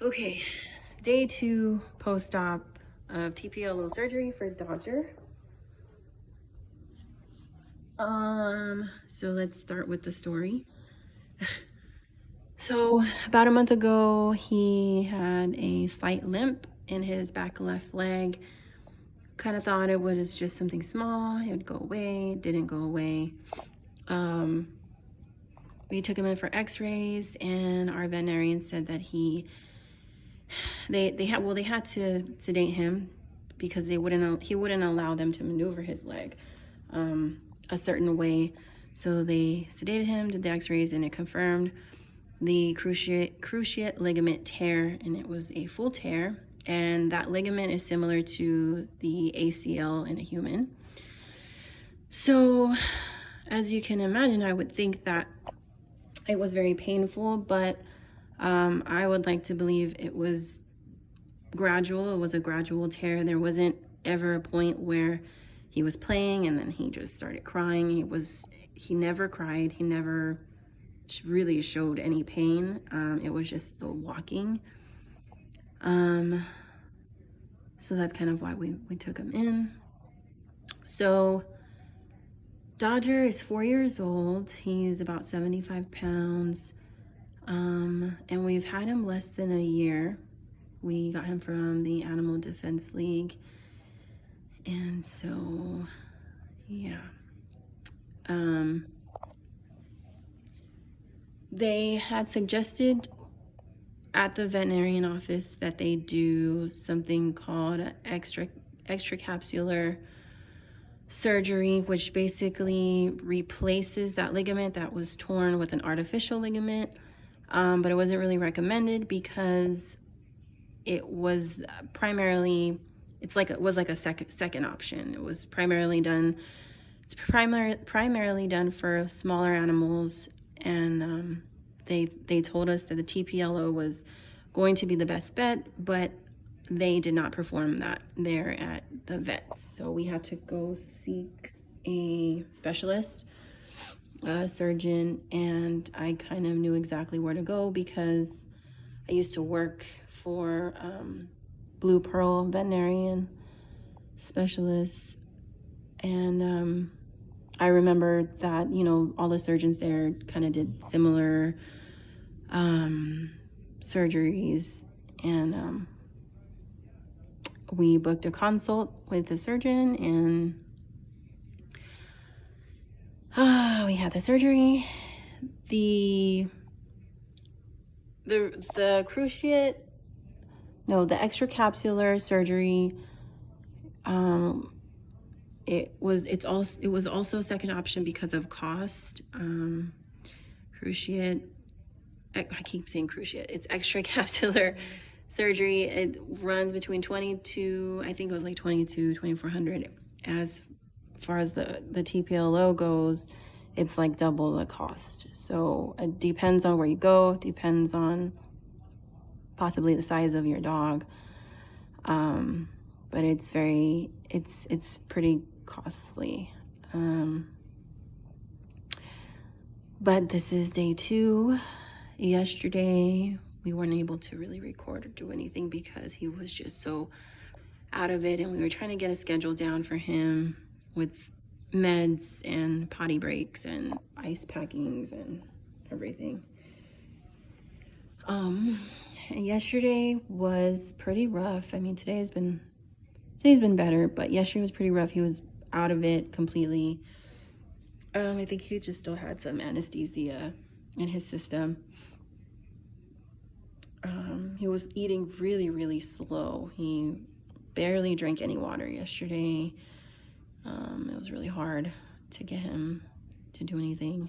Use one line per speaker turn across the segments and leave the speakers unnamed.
Okay, day 2 post-op of tplo surgery for Dodger. So let's start with the story. So about a month ago, he had a slight limp in his back left leg. Kind of thought it was just something small, it would go away. Didn't go away. We took him in for x-rays, and our veterinarian said that they had to sedate him because he wouldn't allow them to maneuver his leg a certain way. So they sedated him, did the x-rays, and it confirmed the cruciate ligament tear, and it was a full tear, and that ligament is similar to the ACL in a human. So as you can imagine, I would think that it was very painful, but I would like to believe it was gradual. It was a gradual tear. There wasn't ever a point where he was playing and then he just started crying. He never cried. He never really showed any pain. It was just the walking. So that's kind of why we took him in. So Dodger is 4 years old. He's about 75 pounds. And we've had him less than a year. We got him from the Animal Defense League. And so, yeah. They had suggested at the veterinarian office that they do something called extracapsular surgery, which basically replaces that ligament that was torn with an artificial ligament. But it wasn't really recommended because it was primarily, it was like a second option. It was primarily done for smaller animals, and they told us that the tplo was going to be the best bet, but they did not perform that there at the vet. So we had to go seek a specialist, a surgeon, and I kind of knew exactly where to go because I used to work for Blue Pearl veterinarian specialists, and I remember that, you know, all the surgeons there kind of did similar surgeries, and we booked a consult with the surgeon, and we had the surgery. The cruciate, no, the extracapsular surgery, it was also a second option because of cost. Cruciate, I keep saying cruciate, it's extracapsular surgery. It runs between $2,400. As far as the tplo goes, it's like double the cost. So it depends on where you go, depends on possibly the size of your dog, but it's pretty costly. But this is day 2. Yesterday we weren't able to really record or do anything because he was just so out of it, and we were trying to get a schedule down for him with meds and potty breaks and ice packings and everything. Yesterday was pretty rough. I mean, today's been better, but yesterday was pretty rough. He was out of it completely. I think he just still had some anesthesia in his system. He was eating really, really slow. He barely drank any water yesterday. It was really hard to get him to do anything.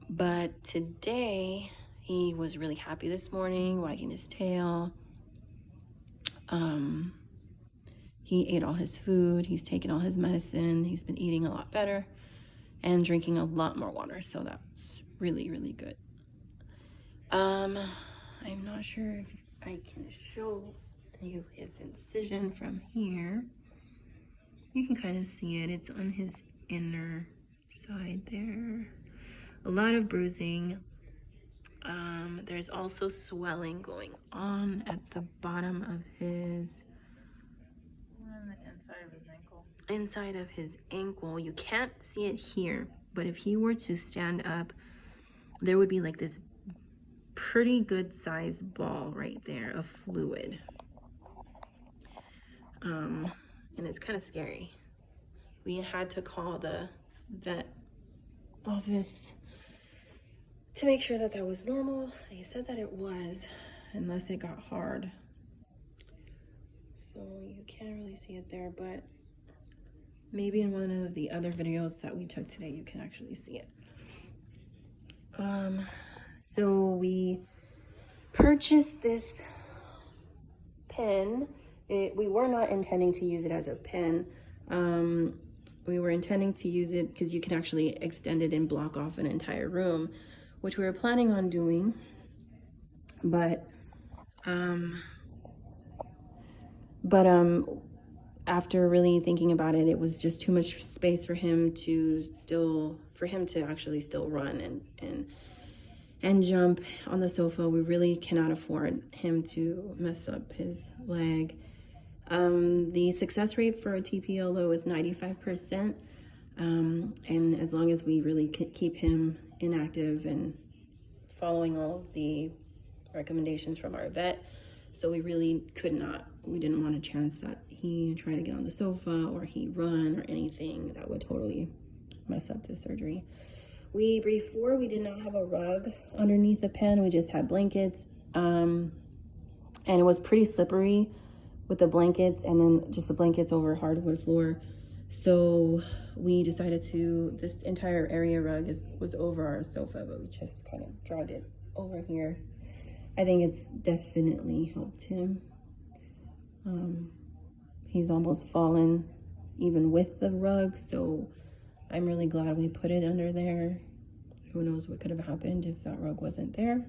But today, he was really happy this morning, wagging his tail. He ate all his food. He's taken all his medicine. He's been eating a lot better and drinking a lot more water. So that's really, really good. I'm not sure if I can show you his incision from here. You can kind of see it. It's on his inner side there. A lot of bruising. There's also swelling going on at the bottom of his,
on the inside of his ankle.
Inside of his ankle. You can't see it here, but if he were to stand up, there would be like this pretty good sized ball right there of fluid. And it's kind of scary. We had to call the vet office to make sure that that was normal. They said that it was, unless it got hard. So you can't really see it there, but maybe in one of the other videos that we took today, you can actually see it. So we purchased this pen. We were not intending to use it as a pen. We were intending to use it because you can actually extend it and block off an entire room, which we were planning on doing. But after really thinking about it, it was just too much space for him to actually still run and jump on the sofa. We really cannot afford him to mess up his leg. The success rate for a tplo is 95%. And as long as we really keep him inactive and following all of the recommendations from our vet, so we really we didn't want a chance that he tried to get on the sofa or he run or anything that would totally mess up the surgery. Before we did not have a rug underneath the pen, we just had blankets, and it was pretty slippery with the blankets, and then just the blankets over hardwood floor. So we decided this entire area rug was over our sofa, but we just kind of dragged it over here. I think it's definitely helped him. He's almost fallen even with the rug, so I'm really glad we put it under there. Who knows what could have happened if that rug wasn't there.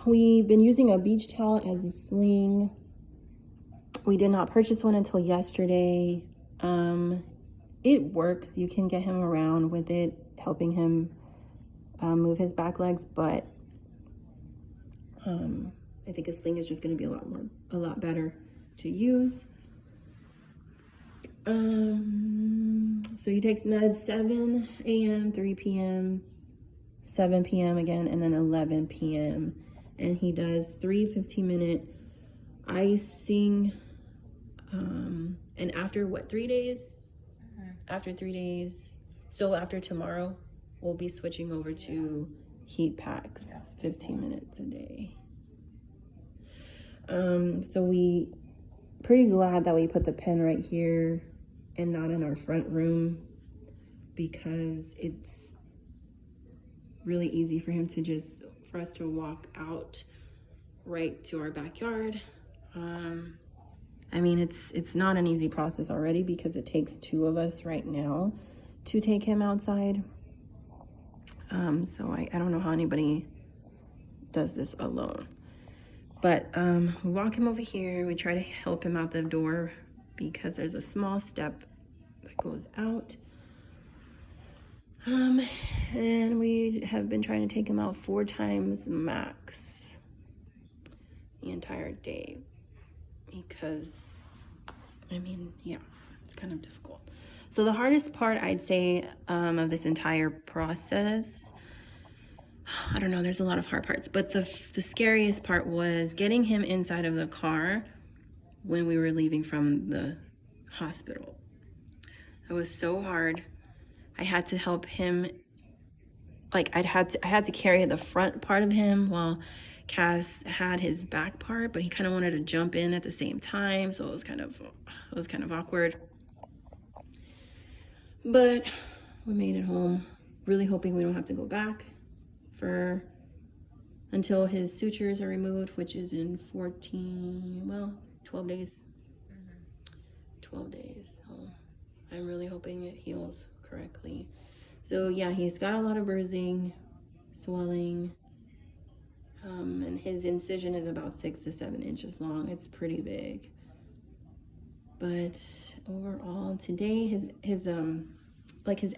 We've been using a beach towel as a sling. We did not purchase one until yesterday. It works. You can get him around with it, helping him move his back legs, but I think a sling is just going to be a lot better to use. So he takes meds 7 a.m., 3 p.m., 7 p.m. again, and then 11 p.m. And he does 3 15-minute icing. And after 3 days? After 3 days, so after tomorrow, we'll be switching over to heat packs, 15 minutes a day. So we pretty glad that we put the pen right here and not in our front room, because it's really easy for us to walk out right to our backyard. I mean, it's not an easy process already because it takes 2 of us right now to take him outside. So I don't know how anybody does this alone. But we walk him over here. We try to help him out the door because there's a small step that goes out. And we have been trying to take him out 4 times max the entire day, because I mean, yeah, it's kind of difficult. So the hardest part, I'd say, of this entire process, I don't know, there's a lot of hard parts, but the scariest part was getting him inside of the car when we were leaving from the hospital. It was so hard. I had to help him, like I had to carry the front part of him while Cass had his back part, but he kind of wanted to jump in at the same time, so it was kind of awkward. But we made it home, really hoping we don't have to go back until his sutures are removed, which is in 12 days. 12 days. So I'm really hoping it heals correctly. So yeah, he's got a lot of bruising, swelling, and his incision is about 6 to 7 inches long. It's pretty big. But overall, today his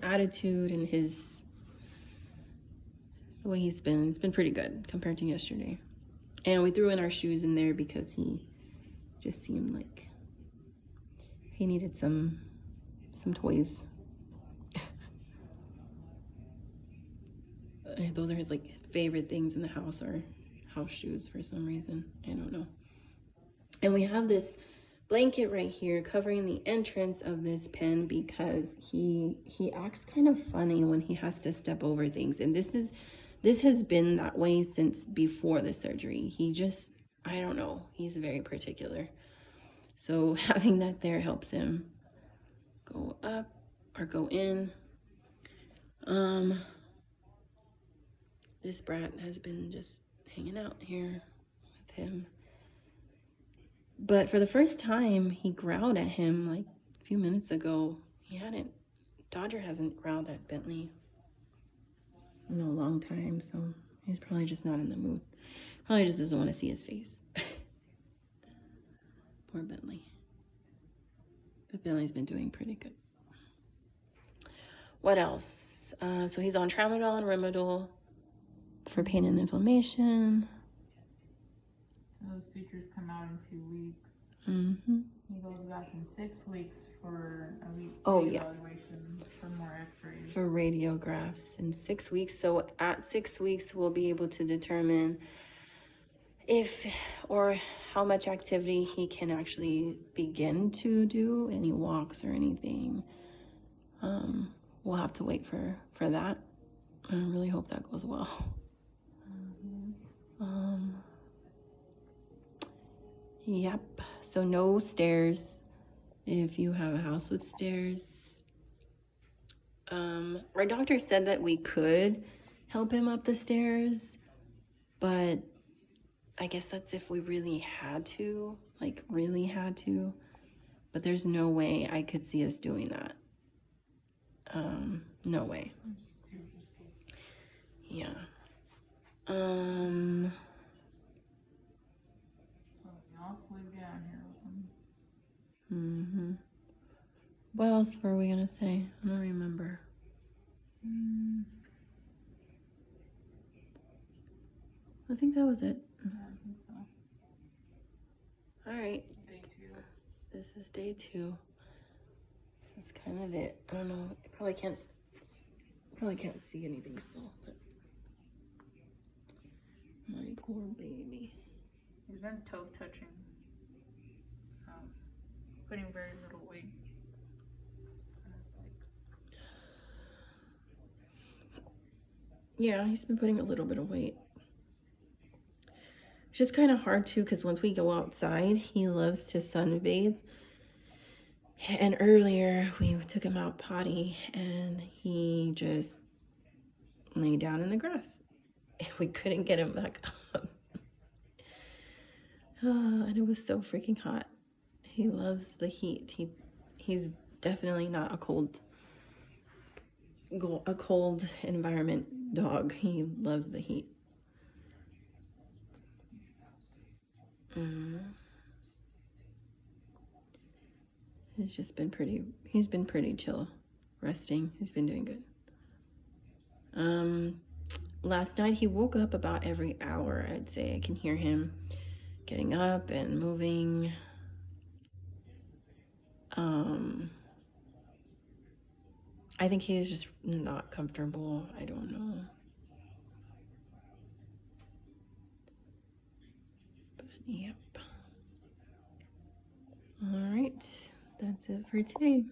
attitude and his the way he's been. It's been pretty good compared to yesterday. And we threw in our shoes in there because he just seemed like he needed some toys. Those are his like favorite things in the house, are house shoes for some reason. I don't know. And we have this blanket right here covering the entrance of this pen because he acts kind of funny when he has to step over things. And this has been that way since before the surgery. He just, I don't know, he's very particular. So having that there helps him go up or go in. This brat has been just hanging out here with him. But for the first time, he growled at him like a few minutes ago. Dodger hasn't growled at Bentley in a long time, so he's probably just not in the mood. Probably just doesn't want to see his face. Poor Bentley. But Bentley's been doing pretty good. What else? So he's on tramadol and Rimadyl for pain and inflammation.
So those sutures come out in 2 weeks.
Mm-hmm.
He goes back in 6 weeks for a week evaluation for more x-rays.
For radiographs in 6 weeks. So at 6 weeks, we'll be able to determine if or how much activity he can actually begin to do, any walks or anything. We'll have to wait for that. I really hope that goes well. Yep. So no stairs if you have a house with stairs. Our doctor said that we could help him up the stairs, but I guess that's if we really had to, like really had to. But there's no way I could see us doing that. No way. Yeah.
So y'all sleep down here with him.
What else were we gonna say? I don't remember. I think that was it.
Yeah, I think so.
All right.
Day 2.
This is day 2. That's kind of it. I don't know. I probably can't see anything still, but my poor baby.
He's been toe touching, putting very little weight on his leg.
Yeah, he's been putting a little bit of weight. It's just kind of hard too, because once we go outside, he loves to sunbathe. And earlier we took him out potty and he just lay down in the grass. And we couldn't get him back up. And it was so freaking hot. He loves the heat. He's definitely not a cold environment dog. He loves the heat. He's been pretty chill, resting. He's been doing good. Last night he woke up about every hour, I'd say. I can hear him getting up and moving. I think he is just not comfortable. I don't know. But yep. All right, that's it for today.